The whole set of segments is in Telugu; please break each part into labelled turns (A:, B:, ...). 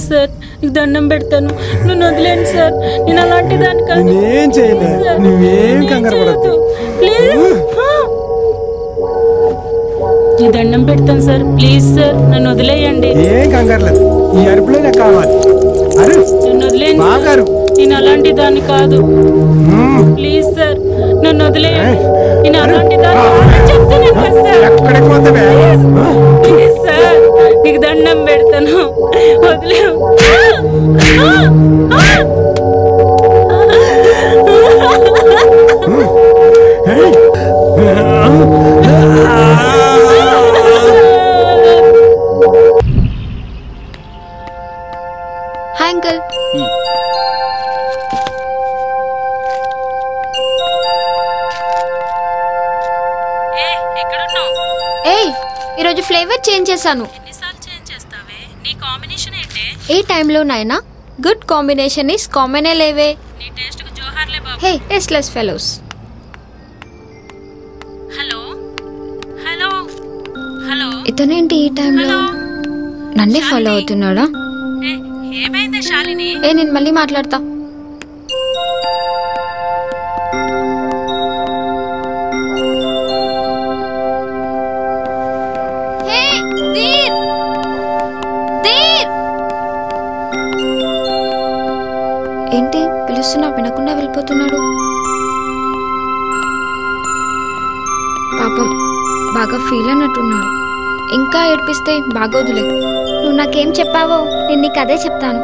A: సార్, నీకు దండం పెడతాను, నువ్వు వదిలేండి సార్. నేను అలాంటి దాని కాదు.
B: నేనేం చేయలేదు, నువ్వేం కంగారు పడద్దు.
A: నీ దండం పెడతాను సార్, ప్లీజ్ సార్, నన్ను వదిలేయండి.
B: ఏం కంగారు లేదు, ఈ అరుపులో నాకు కావాలి.
A: నన్ను వదిలేయండి, నేను అలాంటి దాన్ని కాదు. ప్లీజ్ సార్, నన్ను వదిలేయండి. నేను అలాంటి దాన్ని చెప్తాను ప్లీజ్ సార్, నీకు దండం పెడతాను, వదిలే.
C: Hi uncle. ఏయ్, ఈరోజు ఫ్లేవర్ చేంజ్ చేశాను.
A: ఎన్నిసార్లు చేంజ్ చేస్తావే? నీ కాంబినేషన్ ఏంటి?
C: ఏ టైంలో నైనా గుడ్ కాంబినేషన్ ఇస్ కామనే లేవే.
A: నీ టేస్ట్ కు జోహార్లే బాబు.
C: Hey tasteless fellows.
A: Hello hello hello,
C: ఇతనేంటి ఈ టైంలో నన్నే ఫాలో అవుతున్నాడా?
A: ఏమైంది శాలిని?
C: నేను మళ్ళీ మాట్లాడతా. ఏంటి పిలుస్తున్నా వినకుండా వెళ్ళిపోతున్నాడు? పాపం బాగా ఫీల్ అన్నట్టున్నాడు. ఇంకా ఏడ్పిస్తే బాగోదులే. నువ్వు నాకేం చెప్పావో నేను నీకు అదే చెప్తాను.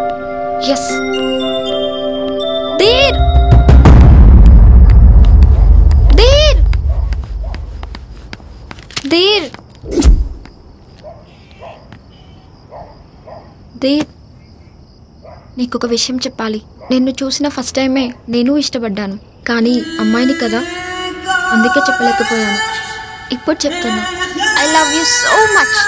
C: ఎస్ ధీర్, ధీర్, ధీర్, ధీర్, నీకు ఒక విషయం చెప్పాలి. నిన్ను చూసిన ఫస్ట్ టైమే నేను ఇష్టపడ్డాను, కానీ అమ్మాయిని కదా, అందుకే చెప్పలేకపోయాను. ఇప్పుడు చెప్తున్నా, I love you so much.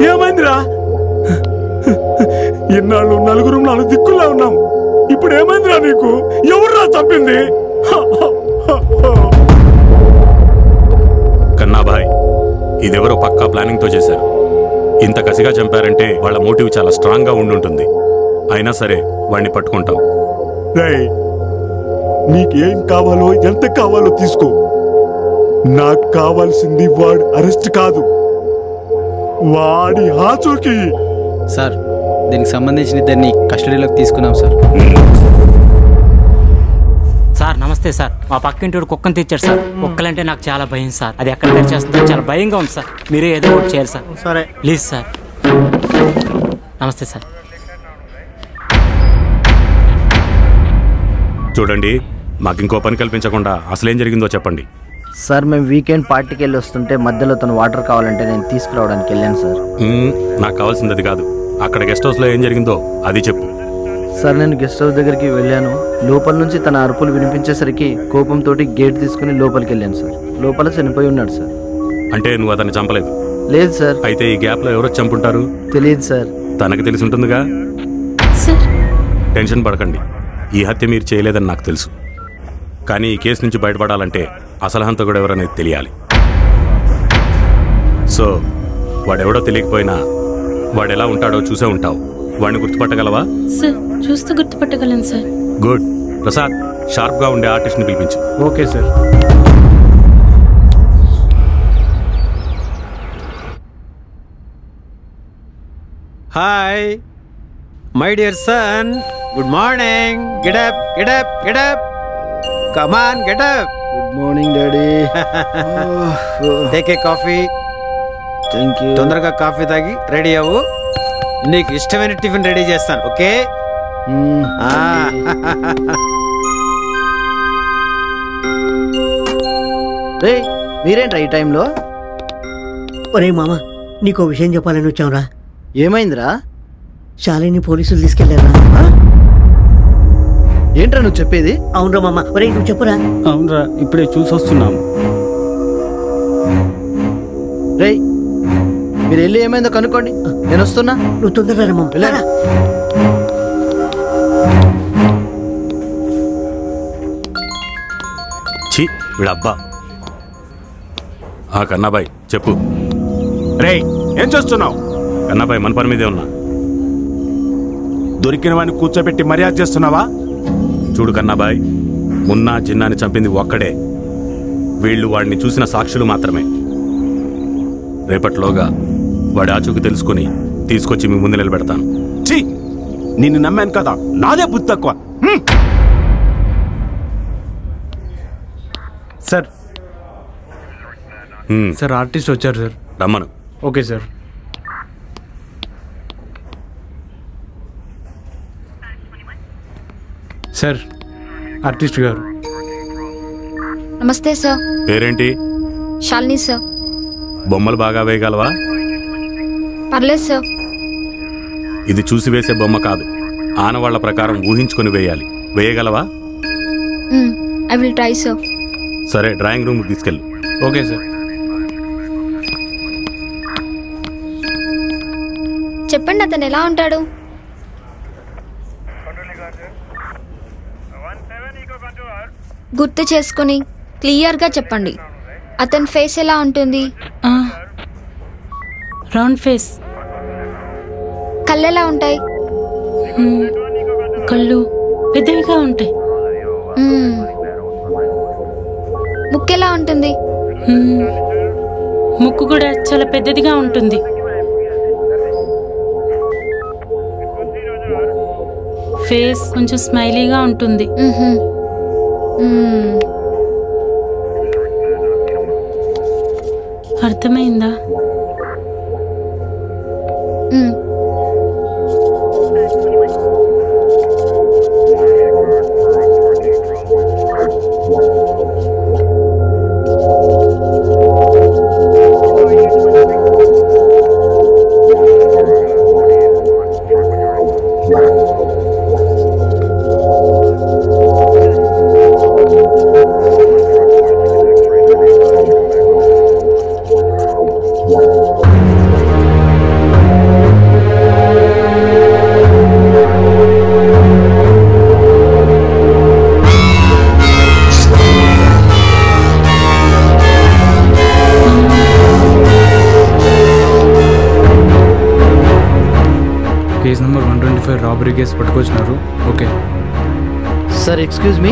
B: ఏమైందిరా? ఇన్నాళ్ళు నలుగురు నాలుగు దిక్కుల్లో ఉన్నాం, ఇప్పుడు ఏమైందిరా నీకు? ఎవరురా చంపింది?
D: కన్నాభాయ్, ఇదెవరో పక్కా ప్లానింగ్ తో చేశారు. ఇంత కసిగా చంపారంటే వాళ్ళ మోటివ్ చాలా స్ట్రాంగ్ గా ఉండుంటుంది. అయినా సరే వాడిని పట్టుకుంటాం.
B: నీకేం కావాలో ఎంత కావాలో తీసుకో. నాకు కావాల్సింది వాడు అరెస్ట్ కాదు, వాడి ఆచూకీ.
E: సార్, దీనికి సంబంధించిన ఇద్దరిని కస్టడీలోకి తీసుకున్నాం సార్.
F: సార్ నమస్తే సార్. మా పక్కింటి కుక్కను తెచ్చాడు సార్. కుక్కలంటే నాకు చాలా భయం సార్. అది ఎక్కడ తెచ్చేస్తుందో చాలా భయంగా ఉంది సార్. మీరే ఏదో ఒకటి చేయాలి సార్.
E: సరే
F: ప్లీజ్ సార్. నమస్తే సార్.
D: చూడండి, మాకింకో పని కల్పించకుండా అసలేం జరిగిందో చెప్పండి.
G: సార్, మేము వీకెండ్ పార్టీకి వెళ్ళి వస్తుంటే మధ్యలో తను వాటర్ కావాలంటే నేను తీసుకురావడానికి వెళ్ళాను సార్.
D: నాకు కావాల్సింది అది కాదు, అక్కడ గెస్ట్ హౌస్లో ఏం జరిగిందో అది చెప్పు.
G: సార్, నేను గెస్ట్ హౌస్ దగ్గరికి వెళ్ళాను. లోపల నుంచి తన అరుపులు వినిపించేసరికి కోపంతో గేట్ తీసుకుని లోపలికి వెళ్ళాను సార్. లోపల చనిపోయి ఉన్నాడు సార్.
D: అంటే నువ్వు అతన్ని చంపలేదు?
G: లేదు సార్.
D: అయితే ఈ గ్యాప్లో ఎవరో చంపుంటారు?
G: తెలియదు సార్.
D: తనకు తెలిసి ఉంటుందిగా. టెన్షన్ పడకండి, ఈ హత్య మీరు చేయలేదని నాకు తెలుసు. కానీ ఈ కేసు నుంచి బయటపడాలంటే అసలు హంతకుడు ఎవరనేది తెలియాలి. సో వాడెవడో తెలియకపోయినా వాడు ఎలా ఉంటాడో చూసే ఉంటావు. వాడిని గుర్తుపట్టగలవా?
A: సార్, చూస్తూ గుర్తుపట్టగలను సార్.
D: గుడ్. ప్రసాద్, షార్ప్గా ఉండే ఆర్టిస్ట్ని పిలిపించు.
B: Okay sir.
E: Hi my dear son, good morning. Get up, get up, get up.
H: Come on get up.
G: Good morning daddy.
H: Take a coffee.
G: Thank you.
H: తొందరగా కాఫీ తాగి రెడీ అవ్వు. నీకు ఇష్టమైన టిఫిన్ రెడీ చేస్తాను. ఓకే.
G: రే మీరేంట్రా ఈ టైంలో?
I: ఒరే మామ, నీకో విషయం చెప్పాలని వచ్చావురా.
G: ఏమైందిరా?
I: శాలిని పోలీసులు తీసుకెళ్లారా?
G: ఏంట్రా నువ్వు చెప్పేది?
I: అవునరా మామ. ఒరే నువ్వు చెప్పురా.
E: అవునరా, ఇప్పుడే చూసి వస్తున్నాం.
G: రే మీరు వెళ్ళి ఏమైందో కనుక్కోండి, నేను వస్తున్నా.
I: నువ్వు తొందరగా రా మామ.
G: వెళ్ళారా?
D: ఛీ వీడబ్బా. కన్నాబాయ్ చెప్పు.
B: రేయ్ ఏం చేస్తున్నావు?
D: కన్నాబాయ్ మన పని మీదే ఉన్నా.
B: దొరికిన వాడిని కూర్చోబెట్టి మర్యాద చేస్తున్నావా?
D: చూడు కన్నాబాయ్, మున్నా జిన్నాని చంపింది ఒక్కడే. వీళ్ళు వాడిని చూసిన సాక్షులు మాత్రమే. రేపట్లోగా వాడి ఆచూకు తెలుసుకుని తీసుకొచ్చి మీ ముందు నిలబెడతాను.
B: ఛీ నిన్ను నమ్మాను కదా, నాదే బుద్ధి తక్కువ.
E: సార్
D: హ్మ్,
E: సార్ ఆర్టిస్ట్ వచ్చారు సార్.
D: రమ్మను.
E: Okay sir. సార్ ఆర్టిస్ట్ గారు.
C: నమస్తే సార్.
D: పేరేంటి?
C: శాలిని సార్.
D: బొమ్మలు బాగా వేయగలవా?
C: పర్లేదు సార్.
D: ఇది చూసి వేసే బొమ్మ కాదు, ఆనవాళ్ల ప్రకారం ఊహించుకొని వేయాలి. వేయగలవా?
C: I will try sir.
D: సరే, డ్రాయింగ్ రూమ్కి తీసుకెళ్ళు.
E: Okay sir.
C: చెప్పండి, అతను ఎలా ఉంటాడు? గుర్తు చేసుకుని క్లియర్గా చెప్పండి. అతని ఫేస్ ఎలా ఉంటుంది?
A: Round face.
C: కళ్ళు ఎలా ఉంటాయి?
A: కళ్ళు పెద్దవిగా ఉంటాయి.
C: ముక్కు ఎలా ఉంటుంది?
A: ముక్కు కూడా చాలా పెద్దదిగా ఉంటుంది. ఫేస్ కొంచెం స్మైలీగా ఉంటుంది. అర్థమైందా?
E: కేసు నెంబర్ 125 రాబరీ కేసు పట్టుకొచ్చినారు. ఓకే
G: సార్, ఎక్స్క్యూజ్ మీ.